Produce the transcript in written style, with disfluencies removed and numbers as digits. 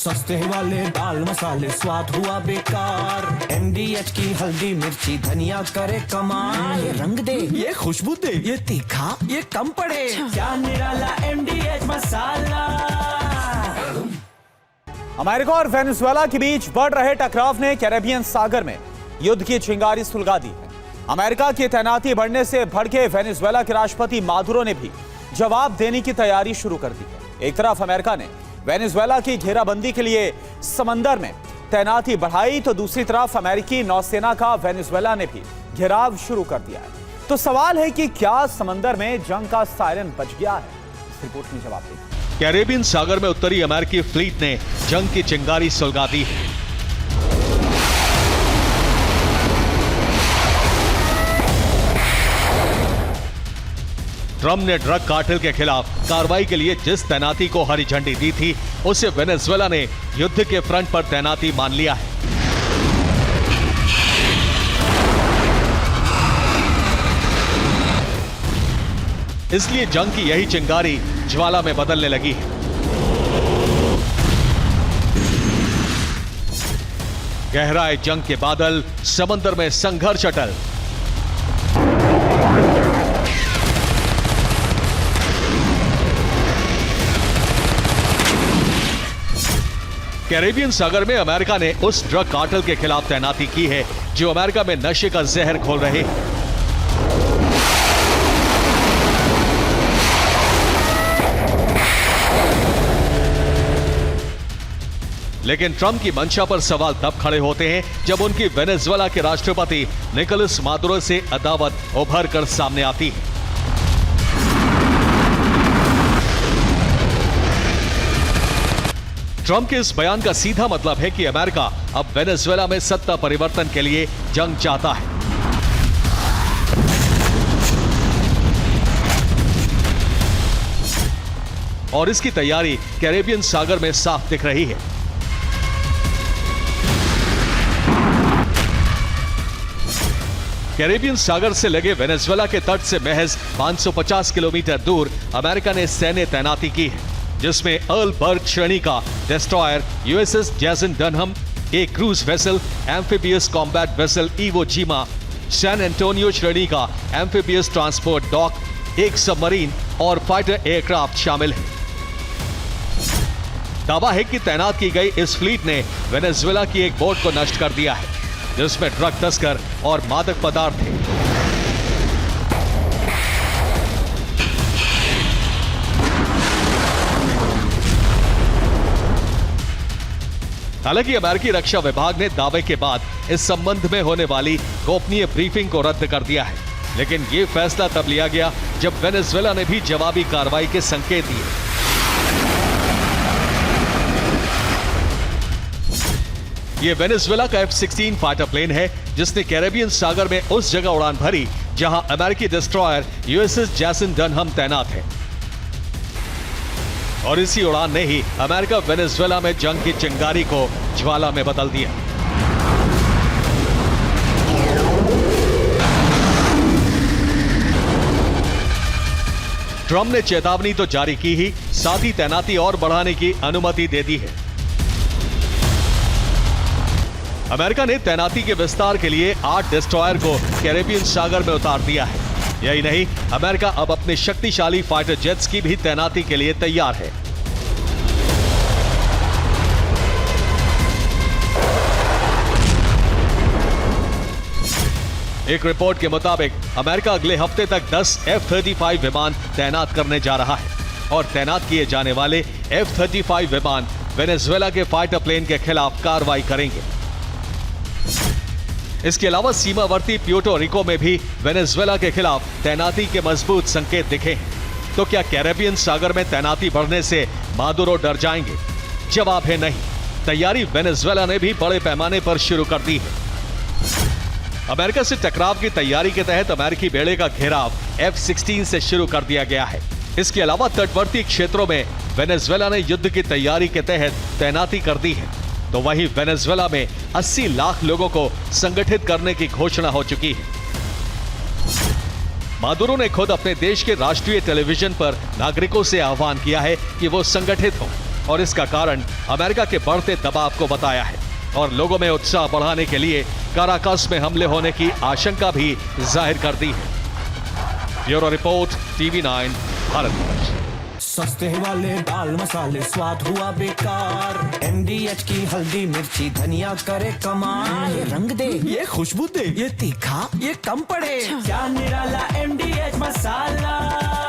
सस्ते वाले दाल मसाले स्वाद हुआ बेकार। MDH की हल्दी मिर्ची धनिया करे कमाल। ये रंग दे, ये खुशबू दे, ये तीखा, ये कम पड़े। क्या निराला MDH मसाला। अमेरिका और वेनेजुएला के बीच बढ़ रहे टकराव ने कैरेबियन सागर में युद्ध की चिंगारी सुलगा दी है। अमेरिका की तैनाती बढ़ने से भड़के वेनेजुएला के राष्ट्रपति मादुरो ने भी जवाब देने की तैयारी शुरू कर दी है। एक तरफ अमेरिका ने वेनेजुएला की घेराबंदी के लिए समंदर में तैनाती बढ़ाई, तो दूसरी तरफ अमेरिकी नौसेना का वेनेजुएला ने भी घेराव शुरू कर दिया है। तो सवाल है कि क्या समंदर में जंग का सायरन बज गया है? इस रिपोर्ट में जवाब दें। कैरेबियन सागर में उत्तरी अमेरिकी फ्लीट ने जंग की चिंगारी सुलगा दी है। ट्रंप ने ड्रग कार्टेल के खिलाफ कार्रवाई के लिए जिस तैनाती को हरी झंडी दी थी, उसे वेनेजुएला ने युद्ध के फ्रंट पर तैनाती मान लिया है। इसलिए जंग की यही चिंगारी ज्वाला में बदलने लगी है। गहराए जंग के बादल, समंदर में संघर्ष अटल। कैरेबियन सागर में अमेरिका ने उस ड्रग कार्टेल के खिलाफ तैनाती की है जो अमेरिका में नशे का जहर घोल रहे हैं। लेकिन ट्रंप की मंशा पर सवाल तब खड़े होते हैं जब उनकी वेनेजुएला के राष्ट्रपति निकोलस मादुरो से अदावत उभर कर सामने आती है। ट्रंप के इस बयान का सीधा मतलब है कि अमेरिका अब वेनेजुएला में सत्ता परिवर्तन के लिए जंग चाहता है। और इसकी तैयारी कैरेबियन सागर में साफ दिख रही है। कैरेबियन सागर से लगे वेनेजुएला के तट से महज 550 किलोमीटर दूर अमेरिका ने सैन्य तैनाती की है, जिसमें अर्ल बर्ग श्रेणी का डिस्ट्रॉयर USS जैसन डनहम, एक cruise vessel, amphibious combat vessel Iwo Jima, San Antonio श्रेणी का एम्फीबियस ट्रांसपोर्ट डॉक, एक सबमरीन और फाइटर एयरक्राफ्ट शामिल है। दावा है कि तैनात की गई इस फ्लीट ने वेनेजुएला की एक बोट को नष्ट कर दिया है, जिसमें ड्रग तस्कर और मादक पदार्थ थे। हालांकि अमेरिकी रक्षा विभाग ने दावे के बाद इस संबंध में होने वाली गोपनीय ब्रीफिंग को रद्द कर दिया है, लेकिन यह फैसला तब लिया गया जब वेनेजुएला ने भी जवाबी कार्रवाई के संकेत दिए। यह वेनेजुएला का F-16 फाइटर प्लेन है, जिसने कैरेबियन सागर में उस जगह उड़ान भरी जहां अमेरिकी डिस्ट्रॉयर USS जैसन डनहम तैनात है। और इसी उड़ान ने ही अमेरिका वेनेजुएला में जंग की चिंगारी को ज्वाला में बदल दिया। ट्रंप ने चेतावनी तो जारी की ही, साथ ही तैनाती और बढ़ाने की अनुमति दे दी है। अमेरिका ने तैनाती के विस्तार के लिए 8 डिस्ट्रॉयर को कैरेबियन सागर में उतार दिया है। यही नहीं, अमेरिका अब अपने शक्तिशाली फाइटर जेट्स की भी तैनाती के लिए तैयार है। एक रिपोर्ट के मुताबिक अमेरिका अगले हफ्ते तक 10 F-35 विमान तैनात करने जा रहा है और तैनात किए जाने वाले F-35 विमान वेनेजुएला के फाइटर प्लेन के खिलाफ कार्रवाई करेंगे। इसके अलावा सीमावर्ती प्यूर्टो रिको में भी वेनेजुएला के खिलाफ तैनाती के मजबूत संकेत दिखे हैं। तो क्या कैरेबियन सागर में तैनाती बढ़ने से मादुरो डर जाएंगे? जवाब है नहीं। तैयारी वेनेजुएला ने भी बड़े पैमाने पर शुरू कर दी है। अमेरिका से टकराव की तैयारी के तहत अमेरिकी बेड़े का घेराव F-16 से शुरू कर दिया गया है। इसके अलावा तटवर्ती क्षेत्रों में वेनेजुएला ने युद्ध की तैयारी के तहत तैनाती कर दी है। तो वहीं वेनेजुएला में 80 लाख लोगों को संगठित करने की घोषणा हो चुकी है। मादुरो ने खुद अपने देश के राष्ट्रीय टेलीविजन पर नागरिकों से आह्वान किया है कि वो संगठित हों और इसका कारण अमेरिका के बढ़ते दबाव को बताया है और लोगों में उत्साह बढ़ाने के लिए काराकस में हमले होने की आशंका भी जाहिर कर दी है। Bureau report, TV9 Bharat. सस्ते वाले दाल मसाले स्वाद हुआ बेकार, MDH की हल्दी मिर्ची धनिया करे कमाल। ये रंग दे, ये खुशबू दे, ये तीखा, ये कम पड़े, क्या निराला MDH मसाला।